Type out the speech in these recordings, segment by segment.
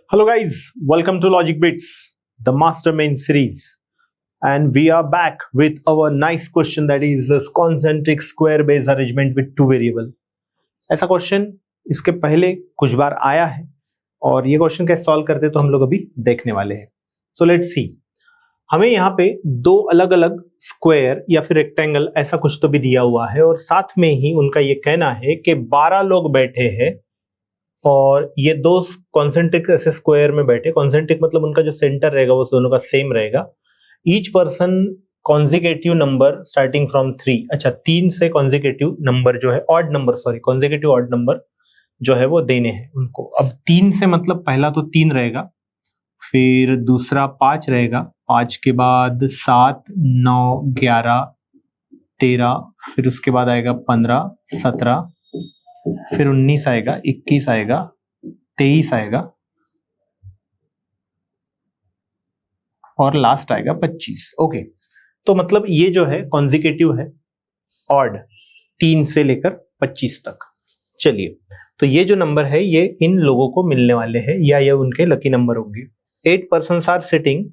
Hello guys, welcome to Logic Bits, the mastermind series. And we are back with our nice question, that is the concentric square base arrangement with two variable. ऐसा question इसके पहले कुछ बार आया है और ये question कैसे solve करते हैं तो हम लोग अभी देखने वाले हैं. So let's see. हमें यहाँ पे दो अलग अलग स्क्वायर या फिर रेक्टेंगल ऐसा कुछ तो भी दिया हुआ है और साथ में ही उनका ये कहना है कि 12 लोग बैठे हैं और ये दो कॉन्सेंट्रिक ऐसे स्क्वायर में बैठे. कॉन्सेंट्रिक मतलब उनका जो सेंटर रहेगा वो दोनों का सेम रहेगा. Each person consecutive number starting from 3. अच्छा, 3 से कॉन्जिकेटिव नंबर जो है odd number, sorry consecutive odd number जो है वो देने हैं उनको. अब 3 से मतलब पहला तो 3 रहेगा, फिर दूसरा 5 रहेगा, 5 के बाद 7, 9, 11, 13, फिर उसके बाद आएगा 15, 17, फिर 19 आएगा, 21 आएगा, 23 आएगा और लास्ट आएगा 25. ओके, तो मतलब ये जो है कॉन्जिकेटिव है ऑड 3 से लेकर 25 तक. चलिए, तो ये जो नंबर है ये इन लोगों को मिलने वाले हैं या ये उनके लकी नंबर होंगे. 8 persons are sitting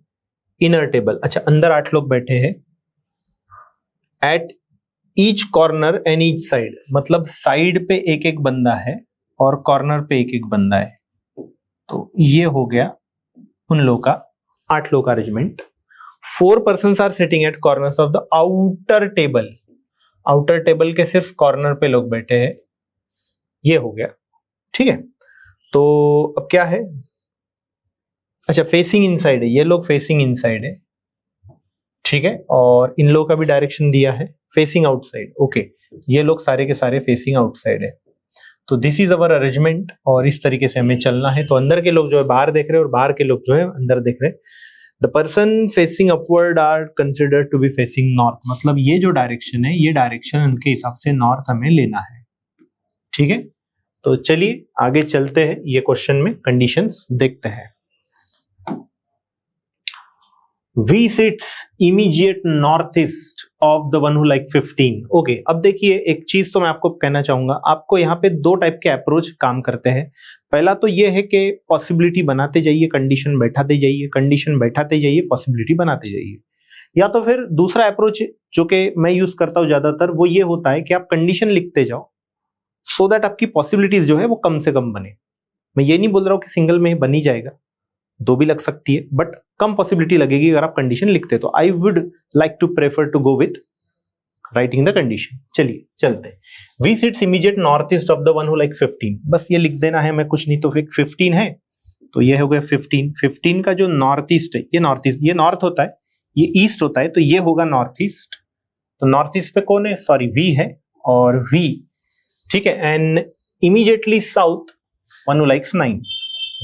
in a table. अच्छा, अंदर 8 लोग बैठे हैं. At each corner and each side, मतलब साइड पे एक एक बंदा है और कॉर्नर पे एक एक बंदा है. तो ये हो गया उन लोगों का 8 लोग का arrangement. 4 persons are sitting at corners of the outer table. Outer table के सिर्फ कॉर्नर पे लोग बैठे हैं. ये हो गया. ठीक है, तो अब क्या है. अच्छा, फेसिंग इनसाइड है, ये लोग फेसिंग इनसाइड है. ठीक है, और इन लोगों का भी डायरेक्शन दिया है फेसिंग आउटसाइड. ओके, ये लोग सारे के सारे फेसिंग आउटसाइड है. तो दिस इज अवर अरेंजमेंट और इस तरीके से हमें चलना है. तो अंदर के लोग जो है बाहर देख रहे हैं और बाहर के लोग जो है अंदर देख रहे हैं. The person facing upward are considered to be facing north. मतलब ये जो डायरेक्शन है ये डायरेक्शन उनके हिसाब से नॉर्थ हमें लेना है. ठीक है, तो चलिए आगे चलते हैं. ये क्वेश्चन में कंडीशंस देखते हैं. V sits immediate northeast of the one who like 15. Okay, अब देखिए एक चीज तो मैं आपको कहना चाहूंगा. आपको यहाँ पे दो टाइप के अप्रोच काम करते हैं. पहला तो ये है कि पॉसिबिलिटी बनाते जाइए, कंडीशन बैठाते जाइए, कंडीशन बैठाते जाइए, पॉसिबिलिटी बनाते जाइए. या तो फिर दूसरा अप्रोच जो कि मैं यूज करता हूँ ज्यादातर, वो ये होता है कि आप कंडीशन लिखते जाओ सो दैट आपकी पॉसिबिलिटीज जो है वो कम से कम बने. मैं ये नहीं बोल रहा हूँ कि सिंगल में बन ही जाएगा, दो भी लग सकती है, बट कम पॉसिबिलिटी लगेगी अगर आप कंडीशन लिखते. तो I would like to prefer to go with writing the condition. चलिए चलते हैं. We sits immediate north east of the one who like 15. बस ये लिख देना है, मैं कुछ नहीं. तो फिर 15 है तो ये हो गया 15. 15 का जो नॉर्थ ईस्ट है, ये नॉर्थ ईस्ट, ये नॉर्थ होता है, ये ईस्ट होता है, तो ये होगा नॉर्थ ईस्ट. तो नॉर्थ ईस्ट पे कौन है, सॉरी वी है और वी. ठीक है, and immediately south one who likes 9.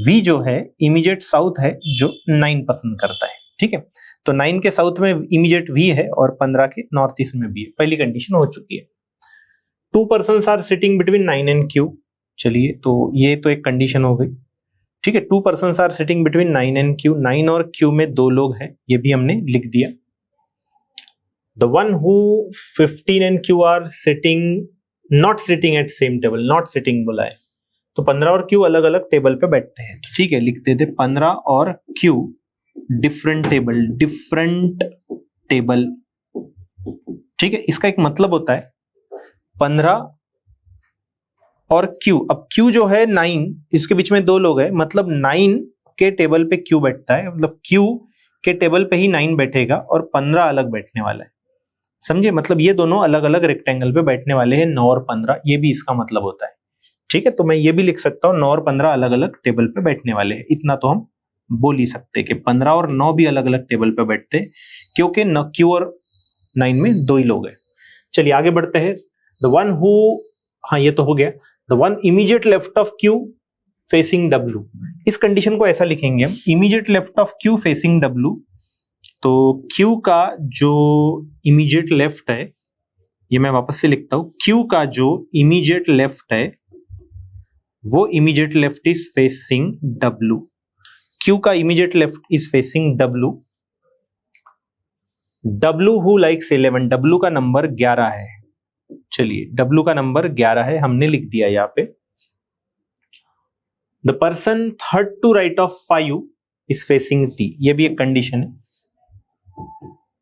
V जो है इमीडिएट साउथ है जो 9 पसंद करता है. ठीक है, तो 9 के साउथ में इमीडिएट V है और 15 के नॉर्थ ईस्ट में भी है. पहली कंडीशन हो चुकी है. 2 persons are sitting between 9 and Q. चलिए, तो ये तो एक कंडीशन हो गई. ठीक है, 2 persons are sitting between 9 and Q. 9 और Q में दो लोग हैं, ये भी हमने लिख दिया. The one who 15 and Q are sitting, not sitting at same table. Not sitting बोला है तो 15 और Q अलग अलग टेबल पे बैठते हैं. तो ठीक है, लिख देते 15 और Q different table. Different table. ठीक है, इसका एक मतलब होता है 15 और Q. अब Q जो है 9, इसके बीच में दो लोग हैं, मतलब 9 के टेबल पे Q बैठता है, मतलब Q के टेबल पे ही 9 बैठेगा और 15 अलग बैठने वाला है. समझे, मतलब ये दोनों अलग अलग रेक्टेंगल पे बैठने वाले हैं, 9 और 15. ये भी इसका मतलब होता है. ठीक है, तो मैं ये भी लिख सकता हूँ 9 और 15 अलग अलग टेबल पे बैठने वाले हैं. इतना तो हम बोल ही सकते हैं कि 15 और 9 भी अलग अलग टेबल पे बैठते हैं, क्योंकि Q और 9 में दो ही लोग हैं. चलिए आगे बढ़ते हैं. द वन हु, हाँ ये तो हो गया. The one immediate left of Q facing W. इस कंडीशन को ऐसा लिखेंगे हम, immediate left of Q facing W. तो Q का जो इमीडिएट लेफ्ट है, ये मैं वापस से लिखता हूं, Q का जो इमीडिएट लेफ्ट है वो immediate left is facing W. Q का immediate left is facing W. W who likes 11. W का नंबर 11 है. चलिए, W का नंबर 11 है, हमने लिख दिया यहाँ पे. The person third to right of 5 is facing T, ये भी एक कंडीशन है।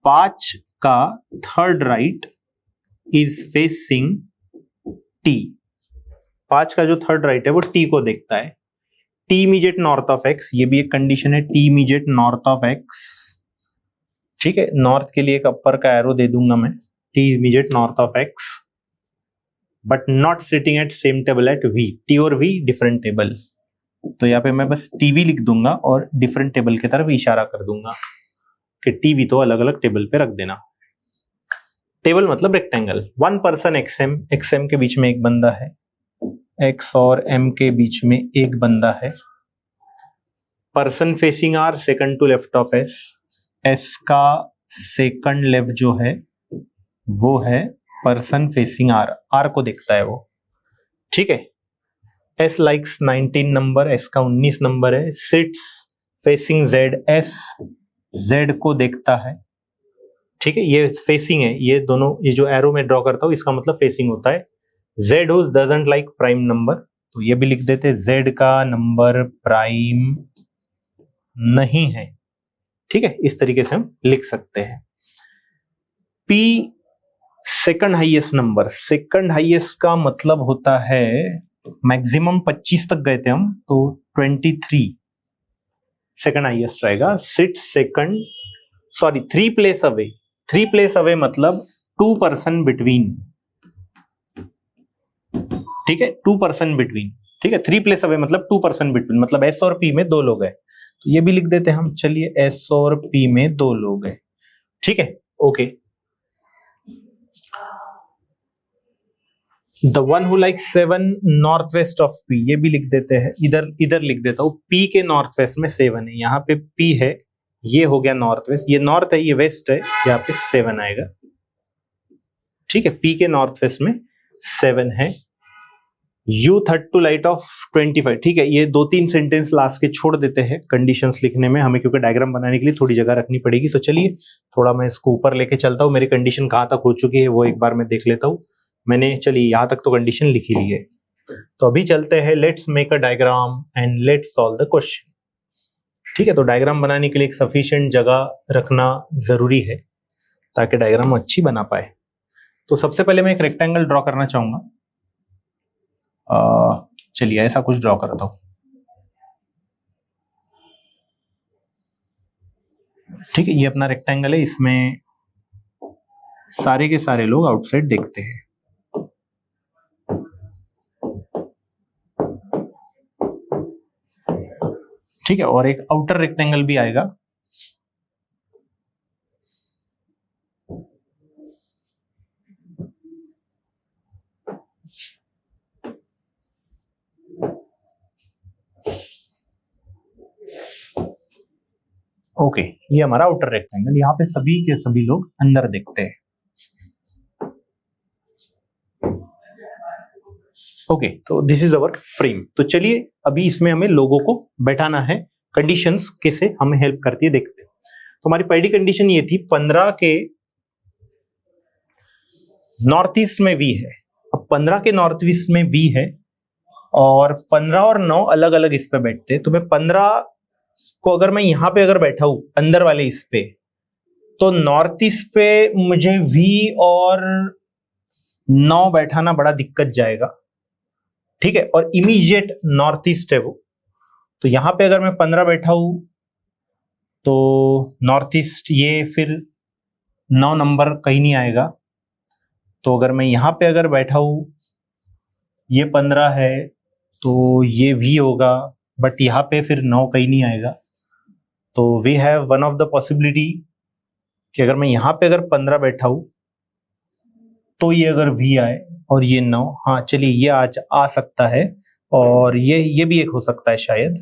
5 का third right is facing T, 5 का जो थर्ड राइट है वो टी को देखता है। T immediate north of x, ये भी एक कंडीशन है, T immediate north of x. ठीक है, नॉर्थ के लिए एक अपर का एरो दे दूंगा मैं, T immediate north of X but not sitting at same table at V, T और वी डिफरेंट टेबल। तो यहाँ पे मैं बस टीवी लिख दूंगा और डिफरेंट टेबल की तरफ इशारा कर दूंगा कि टीवी तो अलग अलग टेबल पे रख देना। टेबल मतलब रेक्टेंगल। 1 पर्सन एक्सएम, एक्सएम के बीच में एक बंदा है, एक्स और एम के बीच में एक बंदा है। Person facing R, second to left of S, S का सेकंड लेफ्ट जो है वो है पर्सन फेसिंग आर, आर को देखता है वो। ठीक है, एस लाइक्स 19 नंबर, एस का 19 नंबर है। Seats facing Z, S Z को देखता है। ठीक है, ये फेसिंग है, ये दोनों, ये जो एरो में ड्रॉ करता हूं इसका मतलब फेसिंग होता है। Z who doesn't like prime number, तो ये भी लिख देते, जेड का नंबर प्राइम नहीं है। ठीक है, इस तरीके से हम लिख सकते हैं। P second highest number, second highest का मतलब होता है मैक्सिमम 25 तक गए थे हम, तो 23 सेकंड हाईएस्ट रहेगा। Sit second, sorry 3 place away, 3 place away मतलब 2 पर्सन बिटवीन। ठीक है, 2 पर्सन बिटवीन। ठीक है, 3 प्लेस अवे मतलब 2 पर्सन बिटवीन, मतलब एस और पी में 2 लोग हैं, तो ये भी लिख देते हैं हम। चलिए, एस और पी में 2 लोग हैं। ठीक है, okay. The one who like 7 north west of P, ये भी लिख देते हैं, इधर लिख देता हूं। पी के नॉर्थ वेस्ट में 7 है, यहाँ पे पी है, ये हो गया नॉर्थ वेस्ट, ये नॉर्थ है ये वेस्ट है, यहाँ पे 7 आएगा। ठीक है, पी के नॉर्थ वेस्ट में 7 है। U third to right of 25। ठीक है, ये 2-3 सेंटेंस लास्ट के छोड़ देते हैं कंडीशंस लिखने में हमें, क्योंकि डायग्राम बनाने के लिए थोड़ी जगह रखनी पड़ेगी। तो चलिए थोड़ा मैं इसको ऊपर लेके चलता हूँ, मेरी कंडीशन कहाँ तक हो चुकी है वो एक बार मैं देख लेता हूँ। मैंने, चलिए यहाँ तक तो कंडीशन लिखी ली है, तो अभी चलते हैं, let's make a diagram and let's solve the question. ठीक है, तो डायग्राम बनाने के लिए एक सफिशिएंट जगह रखना जरूरी है ताकि डायग्राम अच्छी बना पाए। तो सबसे पहले मैं एक रेक्टेंगल ड्रॉ करना चाहूंगा। चलिए ऐसा कुछ ड्रॉ करता हूं। ठीक है, ये अपना रेक्टेंगल है, इसमें सारे के सारे लोग आउटसाइड देखते हैं। ठीक है, और एक आउटर रेक्टेंगल भी आएगा। ओके, ये हमारा आउटर रेक्टेंगल, यहाँ पे सभी के सभी लोग अंदर देखते हैं। ओके, तो दिस इज अवर फ्रेम। तो चलिए अभी इसमें हमें लोगों को बैठाना है, कंडीशंस कैसे हमें हेल्प करती है देखते हैं। तो हमारी पहली कंडीशन ये थी, 15 के नॉर्थ ईस्ट में वी है। अब 15 के नॉर्थ ईस्ट में वी है और 15 और 9 अलग अलग इस पे बैठते हैं। तो मैं 15 को अगर मैं यहां पे अगर बैठा हूं अंदर वाले इस पे, तो नॉर्थ ईस्ट पे मुझे वी और 9 बैठाना बड़ा दिक्कत जाएगा। ठीक है, और इमीडिएट नॉर्थ ईस्ट है वो, तो यहां पे अगर मैं 15 बैठा हूं तो नॉर्थ ईस्ट ये फिर 9 नंबर कहीं नहीं आएगा। तो अगर मैं यहां पे अगर बैठा हूं, ये 15 है तो ये वी होगा, बट यहाँ पे फिर 9 कहीं नहीं आएगा। तो we have one of the possibility कि अगर मैं यहाँ पे अगर 15 बैठा हूं तो ये अगर वी आए और ये 9, हाँ चलिए ये आज आ सकता है, और ये भी एक हो सकता है शायद।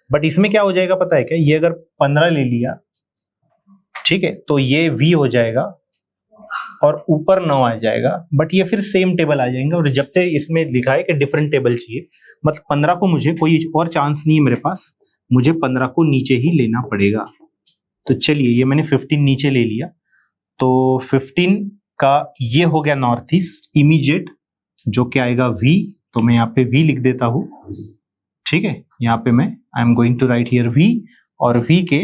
बट इसमें क्या हो जाएगा पता है क्या, ये अगर 15 ले लिया, ठीक है, तो ये वी हो जाएगा और ऊपर 9 आ जाएगा, बट ये फिर सेम टेबल आ जाएंगे। और जब से इसमें लिखा है कि डिफरेंट टेबल चाहिए, मतलब 15 को मुझे कोई और चांस नहीं है मेरे पास, मुझे 15 को नीचे ही लेना पड़ेगा। तो चलिए ये मैंने 15 नीचे ले लिया, तो 15 का ये हो गया नॉर्थ ईस्ट इमीडिएट, जो क्या आएगा वी, तो मैं यहाँ पे वी लिख देता हूं। ठीक है, यहाँ पे मैं I am going to write here v, और v के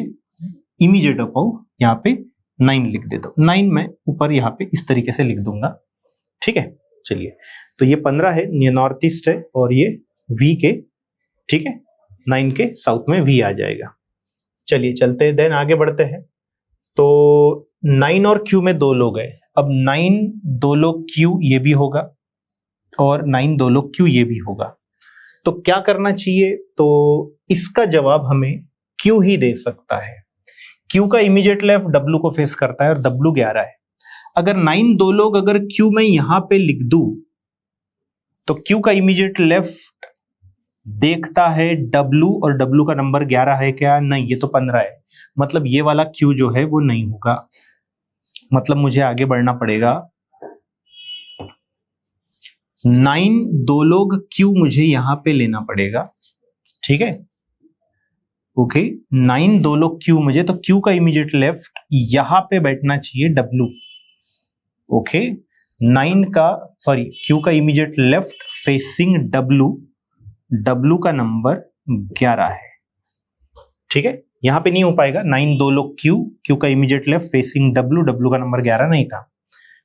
इमीडिएट अबाउ यहाँ पे 9 लिख देता हूँ। 9 मैं ऊपर यहाँ पे इस तरीके से लिख दूंगा। ठीक है, चलिए, तो ये 15 है, ये नॉर्थ ईस्ट है, और ये v के, ठीक है, 9 के साउथ में v आ जाएगा। चलिए चलते हैं, देन आगे बढ़ते हैं। तो 9 और q में 2 लोग हैं। अब 9 2 लोग q ये भी होगा, और 9 2 लोग q ये भी होगा। तो क्या करना चाहिए? तो इसका जवाब हमें q ही दे सकता है। q का इमीडिएट लेफ्ट w को फेस करता है, और w 11 है। अगर 9 2 लोग अगर q में यहां पे लिख दूं, तो q का इमीडिएट लेफ्ट देखता है w, और w का नंबर 11 है क्या? नहीं, ये तो 15 है। मतलब ये वाला q जो है वो नहीं होगा। मतलब मुझे आगे बढ़ना पड़ेगा। 9 2 लोग q मुझे यहां पे लेना पड़ेगा। ठीक है, ओके, 9 2 लोग q मुझे, तो q का इमीडिएट लेफ्ट यहां पे बैठना चाहिए w। ओके, 9 का सॉरी q का इमीडिएट लेफ्ट फेसिंग w का नंबर 11 है। ठीक है, यहां पे नहीं हो पाएगा। 9 2 लोग q का इमीडिएट लेफ्ट फेसिंग w का नंबर 11 नहीं था।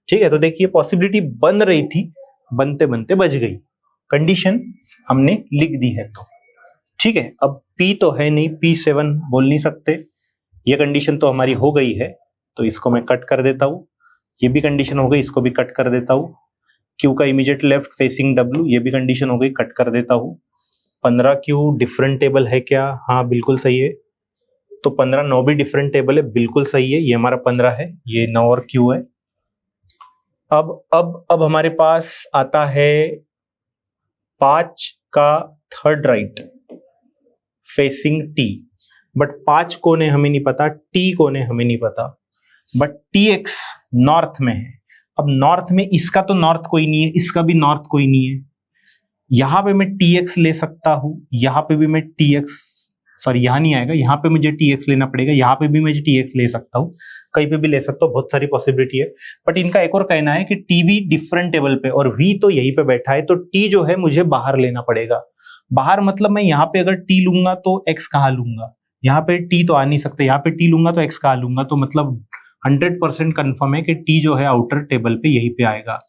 ठीक है, तो देखिए पॉसिबिलिटी बन रही थी, बनते बनते बच गई। कंडीशन हमने लिख दी है तो ठीक है। अब P तो है नहीं, P7 बोल नहीं सकते, ये कंडीशन तो हमारी हो गई है, तो इसको मैं कट कर देता हूँ। ये भी कंडीशन हो गई, इसको भी कट कर देता हूँ। Q का इमीडिएट लेफ्ट फेसिंग W, ये भी कंडीशन हो गई, कट कर देता हूँ। 15 Q डिफरेंट टेबल है क्या? हाँ बिल्कुल सही है। तो 15 9 भी डिफरेंट टेबल है, बिल्कुल सही है। ये हमारा 15 है, ये 9 और Q है। अब हमारे पास आता है 5 का third right facing T, but 5 कोने हमें नहीं पता, T कोने हमें नहीं पता, बट TX नॉर्थ में है। अब नॉर्थ में इसका तो नॉर्थ कोई नहीं है, इसका भी नॉर्थ कोई नहीं है। यहां पे मैं TX ले सकता हूं, यहां पे भी मैं TX, सॉरी यहां नहीं आएगा, यहां पे मुझे TX लेना पड़ेगा, यहां पे भी मैं TX ले सकता हूं, कहीं पे भी ले सकता हूं, बहुत सारी पॉसिबिलिटी है। बट इनका एक और कहना है कि TV डिफरेंट टेबल पे और V तो यहीं पे बैठा है, तो T जो है मुझे बाहर लेना पड़ेगा। बाहर मतलब मैं यहाँ पे अगर T लूंगा तो X कहाँ लूंगा? यहाँ पे T तो आ नहीं सकते, यहाँ पे T लूंगा तो X कहाँ लूंगा? तो मतलब 100% कंफर्म है कि T जो है आउटर टेबल पे यहीं पे आएगा।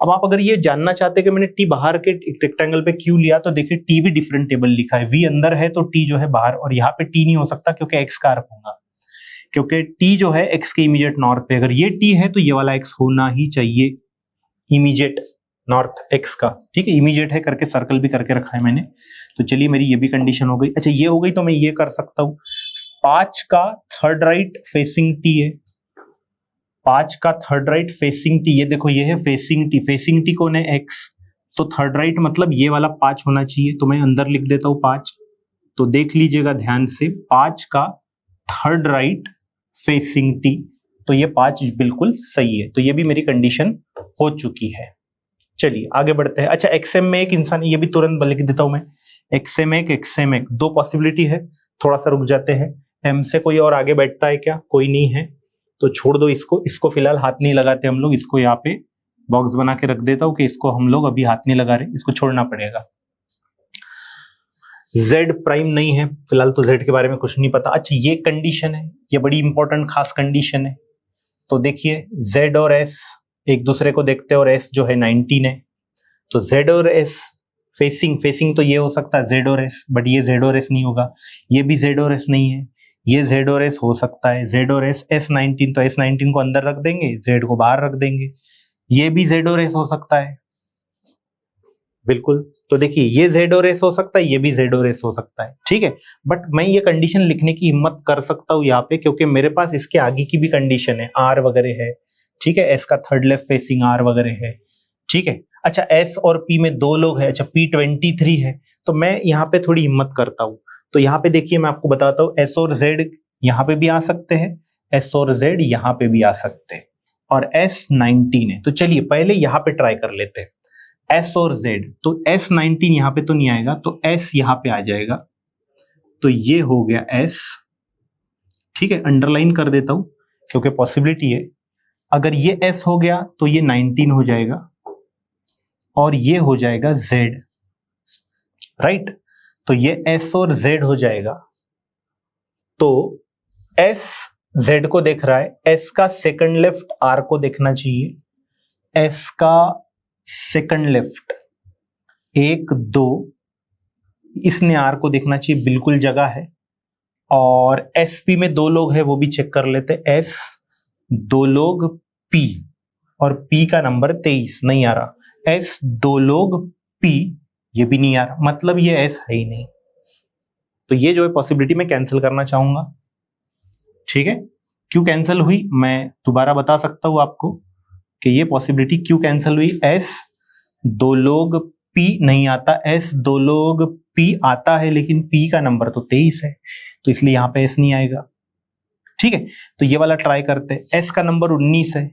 अब आप अगर ये जानना चाहते हैं कि मैंने T बाहर के रेक्टेंगल पे क्यों लिया, तो देखिए T भी डिफरेंट टेबल लिखा है, V अंदर है तो T जो है बाहर, और यहाँ पे T नहीं हो सकता क्योंकि X का रखूंगा, क्योंकि T जो है X के इमीडिएट नॉर्थ पे, अगर ये T है तो ये वाला X होना ही चाहिए, इमीडिएट नॉर्थ X का। ठीक है, इमीडिएट है करके सर्कल भी करके रखा है मैंने। तो चलिए मेरी ये भी कंडीशन हो गई। अच्छा ये हो गई तो मैं ये कर सकता हूँ, 5 का थर्ड राइट फेसिंग T है, 5 का थर्ड राइट फेसिंग T, ये देखो ये है फेसिंग T, फेसिंग T कौन है? X, तो थर्ड राइट मतलब ये वाला 5 होना चाहिए, तो मैं अंदर लिख देता हूँ 5। तो देख लीजिएगा ध्यान से, 5 का थर्ड राइट फेसिंग T, तो ये 5 बिल्कुल सही है। तो ये भी मेरी कंडीशन हो चुकी है। चलिए आगे बढ़ते हैं। अच्छा XM में एक इंसान, ये भी तुरंत लिख देता हूं मैं, XM एक, दो पॉसिबिलिटी है। थोड़ा सा रुक जाते हैं, M से कोई और आगे बैठता है क्या? कोई नहीं है, तो छोड़ दो इसको फिलहाल हाथ नहीं लगाते हम लोग। इसको यहाँ पे बॉक्स बना के रख देता हूँ कि इसको हम लोग अभी हाथ नहीं लगा रहे, इसको छोड़ना पड़ेगा। Z प्राइम नहीं है फिलहाल, तो Z के बारे में कुछ नहीं पता। अच्छा ये कंडीशन है, ये बड़ी इंपॉर्टेंट खास कंडीशन है। तो देखिए Z और S एक दूसरे को देखते हैं, और S जो है 19 है, तो Z और S फेसिंग तो ये हो सकता है Z और S, बट ये Z और S नहीं होगा, ये भी Z और S नहीं है, ये Z और S हो सकता है, Z और S, S19, तो S19 को अंदर रख देंगे, Z को बाहर रख देंगे, ये भी Z और S हो सकता है बिल्कुल। तो देखिए ये Z और S हो सकता है, ये भी Z और S हो सकता है, ठीक है। बट मैं ये कंडीशन लिखने की हिम्मत कर सकता हूँ यहाँ पे, क्योंकि मेरे पास इसके आगे की भी कंडीशन है, R वगैरह है, ठीक है, S का थर्ड लेफ्ट फेसिंग R वगैरह है, ठीक है। अच्छा S और P में 2 लोग हैं, अच्छा P23 है, तो मैं यहाँ पे थोड़ी हिम्मत करता हूँ। तो यहाँ पे देखिए मैं आपको बताता हूँ, S और Z यहाँ पे भी आ सकते हैं, S और Z यहाँ पे भी आ सकते हैं, और S19 है। तो चलिए पहले यहाँ पे ट्राई कर लेते हैं, S और Z। तो S19 यहाँ पे तो नहीं आएगा, तो S यहाँ पे आ जाएगा, तो ये हो गया S, ठीक है, अंडरलाइन कर देता हूं क्योंकि पॉसिबिलिटी है। अगर ये S हो गया तो ये 19 हो जाएगा, और ये हो जाएगा Z, राइट। तो ये S और Z हो जाएगा। तो S Z को देख रहा है, S का सेकंड लेफ्ट R को देखना चाहिए। S का सेकंड लेफ्ट 1 2, इसने R को देखना चाहिए, बिल्कुल जगह है। और SP में 2 लोग हैं, वो भी चेक कर लेते। S 2 लोग P, और P का नंबर 23 नहीं आ रहा। S 2 लोग P, ये भी नहीं आ रहा, मतलब ये S है ही नहीं। तो ये जो है पॉसिबिलिटी मैं कैंसिल करना चाहूंगा। ठीक है, क्यों कैंसिल हुई मैं दोबारा बता सकता हूं आपको कि ये पॉसिबिलिटी क्यों कैंसिल हुई। S 2 लोग P नहीं आता, S 2 लोग P आता है, लेकिन P का नंबर तो 23 है, तो इसलिए यहां पे S नहीं आएगा। ठीक है, तो ये वाला ट्राई करते हैं। S का नंबर 19 है,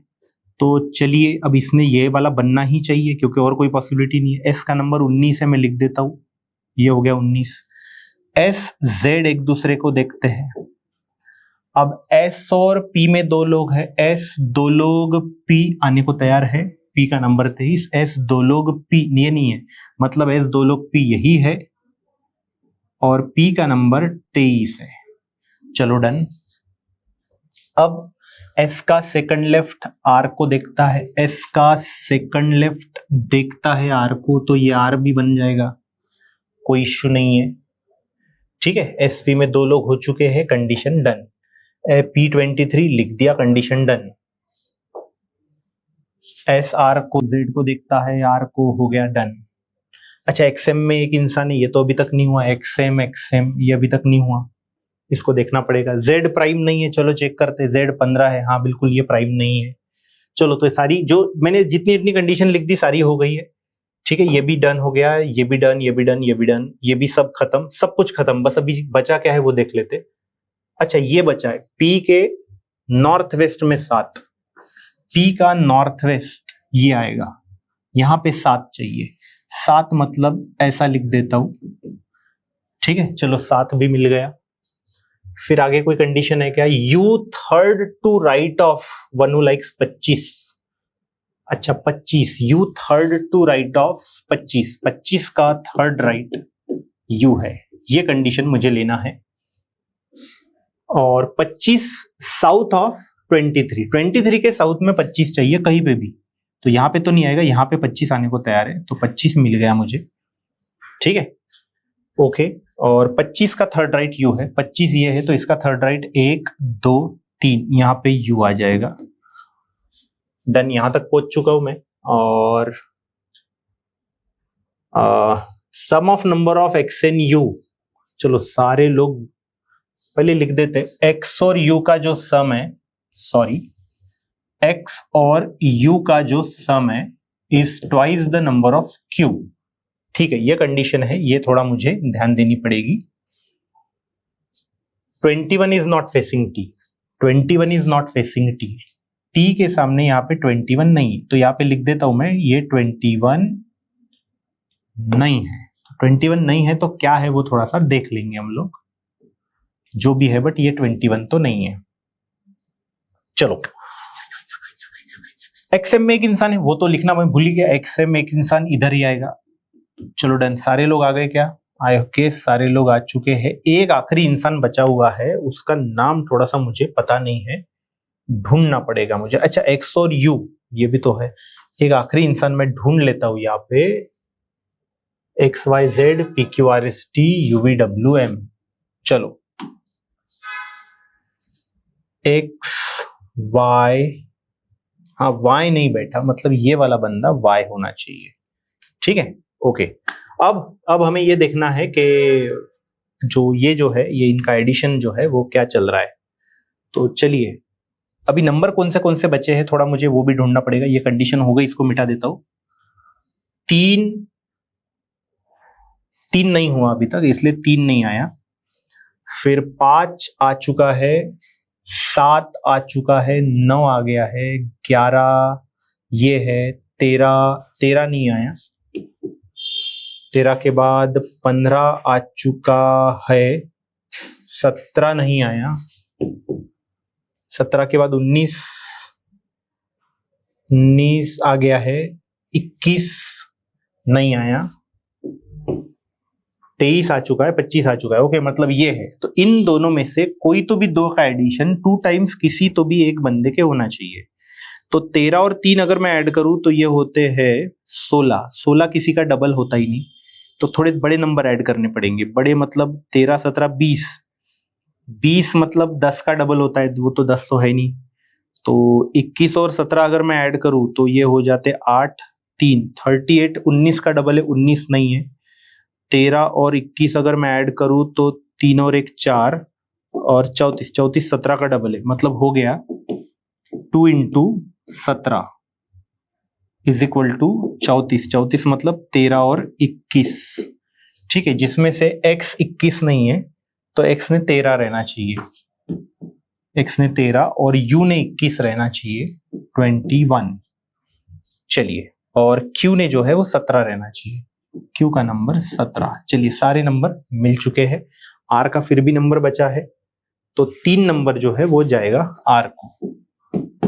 तो चलिए अब इसने ये वाला बनना ही चाहिए क्योंकि और कोई पॉसिबिलिटी नहीं है। S का नंबर 19 है, मैं लिख देता हूं, ये हो गया 19। S Z एक दूसरे को देखते हैं। अब S और P में 2 लोग हैं, S 2 लोग P आने को तैयार है, P का नंबर 23। S 2 लोग P ये नहीं है, मतलब S 2 लोग P यही है, और P का नंबर 23 है। चलो डन। अब S का सेकंड लेफ्ट R को देखता है, S का सेकंड लेफ्ट देखता है R को, तो ये R भी बन जाएगा, कोई इश्यू नहीं है। ठीक है, SP में 2 लोग हो चुके हैं, कंडीशन डन। P23 लिख दिया, कंडीशन डन। S R को Z को देखता है, R को, हो गया डन। अच्छा, XM में एक इंसान है, ये तो अभी तक नहीं हुआ। XM ये अभी तक नहीं हुआ, इसको देखना पड़ेगा। Z प्राइम नहीं है, चलो चेक करते हैं। Z 15 है, हाँ बिल्कुल ये प्राइम नहीं है। चलो, तो सारी जो मैंने जितनी कंडीशन लिख दी सारी हो गई है। ठीक है, ये भी डन हो गया, ये भी डन, ये भी डन, ये भी डन, ये भी सब खत्म, सब कुछ खत्म। बस अभी बचा क्या है वो देख लेते। अच्छा, ये बचा है P के नॉर्थ वेस्ट में 7, P का नॉर्थ वेस्ट ये आएगा, यहां पे 7 चाहिए। 7 मतलब ऐसा लिख देता हूं। ठीक है, चलो 7 भी मिल गया। फिर आगे कोई कंडीशन है क्या? U third to right of one who likes 25। अच्छा 25, U third to right of 25, 25 का थर्ड राइट यू है, ये कंडीशन मुझे लेना है। और 25 साउथ ऑफ 23, 23 के साउथ में 25 चाहिए कहीं पे भी, तो यहां पे तो नहीं आएगा, यहां पे 25 आने को तैयार है, तो 25 मिल गया मुझे। ठीक है, ओके। और 25 का थर्ड राइट यू है, 25 ये है, तो इसका थर्ड राइट 1 2 3, यहां पे यू आ जाएगा। डन, यहां तक पहुंच चुका हूं मैं। और sum of number of X and Y, चलो सारे लोग पहले लिख देते। एक्स और यू का जो सम है, सॉरी, एक्स और यू का जो सम है is twice the number of Q. ठीक है, ये कंडीशन है, ये थोड़ा मुझे ध्यान देनी पड़ेगी। 21 is not facing T, 21 is not facing T, T के सामने यहाँ पे 21 नहीं, तो यहाँ पे लिख देता हूं मैं, ये 21 नहीं है। 21 नहीं है तो क्या है वो थोड़ा सा देख लेंगे हम लोग, जो भी है, बट ये 21 तो नहीं है। चलो, एक्सएम में एक इंसान है, वो तो लिखना मैं भूल गया, एक्सएम में एक इंसान इधर ही आएगा। चलो डन, सारे लोग आ गए क्या? आई ओके, सारे लोग आ चुके हैं। एक आखिरी इंसान बचा हुआ है, उसका नाम थोड़ा सा मुझे पता नहीं है, ढूंढना पड़ेगा मुझे। अच्छा, एक्स और यू ये भी तो है, एक आखिरी इंसान मैं ढूंढ लेता हूं यहाँ पे। X Y Z P Q R S T U V W M, चलो एक्स वाई, हाँ वाई नहीं बैठा, मतलब ये वाला बंदा वाई होना चाहिए। ठीक है, ओके। अब हमें ये देखना है कि जो ये जो है, ये इनका एडिशन जो है वो क्या चल रहा है। तो चलिए, अभी नंबर कौन से बचे हैं थोड़ा मुझे वो भी ढूंढना पड़ेगा। ये कंडीशन हो गई, इसको मिटा देता हूं। 3 नहीं हुआ अभी तक, इसलिए 3 नहीं आया। फिर 5 आ चुका है, 7 आ चुका है, 9 आ गया है, 11 ये है, 13 नहीं आया, 13 के बाद 15 आ चुका है, 17 नहीं आया, 17 के बाद 19 आ गया है, 21 नहीं आया, 23 आ चुका है, 25 आ चुका है। ओके, मतलब ये है। तो इन दोनों में से कोई तो भी दो का एडिशन 2 टाइम्स किसी तो भी एक बंदे के होना चाहिए। तो 13 और 3 अगर मैं ऐड करूं तो ये होते हैं 16। 16 किसी का डबल होता ही नहीं, तो थोड़े बड़े नंबर ऐड करने पड़ेंगे। बड़े मतलब 13, 17, 20। 20 मतलब 10 का डबल होता है, वो तो 10 तो है नहीं। तो 21 और 17 अगर मैं ऐड करूं तो ये हो जाते 8, 3, 38। 19 का डबल है, 19 नहीं है। 13 और 21 अगर मैं ऐड करूं तो 3 और 1 4 और 34। 34 17 का डबल है, मतलब हो गया 2 इंटू 17 इज इक्वल टू 34। 34 मतलब 13 और 21। ठीक है, जिसमें से x 21 नहीं है तो x ने 13 रहना चाहिए। x ने 13 और u ने 21 रहना चाहिए, 21। चलिए, और q ने जो है वो 17 रहना चाहिए। q का नंबर 17। चलिए, सारे नंबर मिल चुके हैं। r का फिर भी नंबर बचा है, तो 3 नंबर जो है वो जाएगा r को।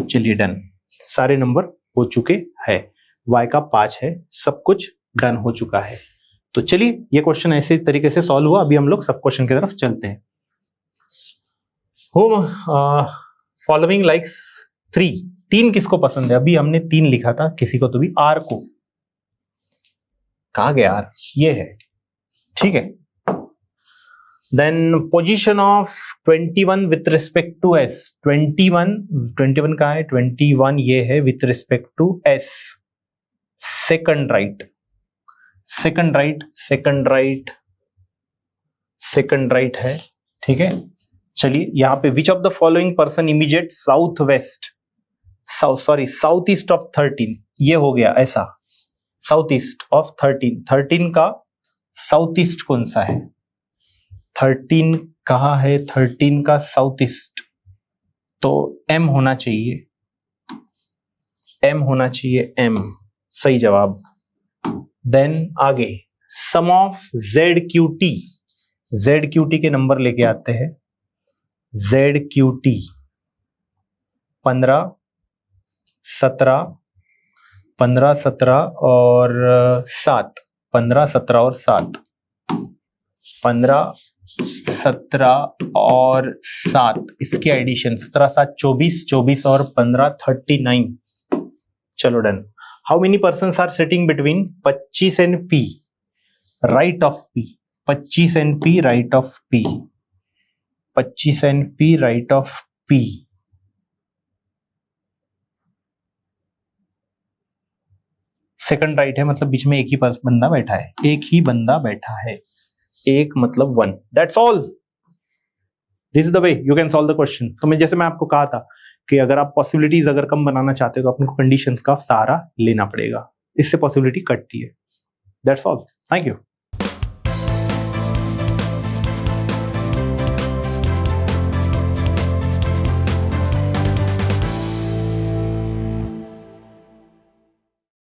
चलिए, डन। सारे नंबर हो चुके हैं। y का 5 है, सब कुछ डन हो चुका है। तो चलिए, ये क्वेश्चन ऐसे तरीके से सॉल्व हुआ। अभी हम लोग सब क्वेश्चन की तरफ चलते हैं। होम फॉलोइंग लाइक्स 3 किसको पसंद है? अभी हमने 3 लिखा था, किसी को तो भी r को। कहा गया r? ये है, ठीक है। Then position of 21 with respect to s। 21 कहा है? 21 ये है with respect to s। Second right, second right, second right, second right है, ठीक है। चलिए, यहां पे which of the following person immediate south west, south east of 13। ये हो गया ऐसा, साउथ ईस्ट ऑफ 13। 13 का साउथ ईस्ट कौन सा है? 13 कहाँ है? 13 का साउथ ईस्ट तो m होना चाहिए, m होना चाहिए, m सही जवाब। देन आगे, सम ऑफ ZQT। ZQT के नंबर लेके आते हैं। ZQT 15, 17, 15, 17 और 7। 15, 17 और 7। 15, 17 और 7, इसके एडिशन 17, 7, 24, 24 और 15, 39। चलो, done. How many person are sitting between 25 and P, right of P? 25 and P, right of P। 25 and P, right of P। Second right है, मतलब बीच में एक ही बंदा बैठा है, एक ही बंदा बैठा है। एक मतलब 1। That's all. This is the way you can solve the question. तो जैसे मैं आपको कहा था कि अगर आप पॉसिबिलिटीज अगर कम बनाना चाहते हो तो आपको कंडीशंस का सहारा लेना पड़ेगा, इससे पॉसिबिलिटी कटती है। That's all. Thank you.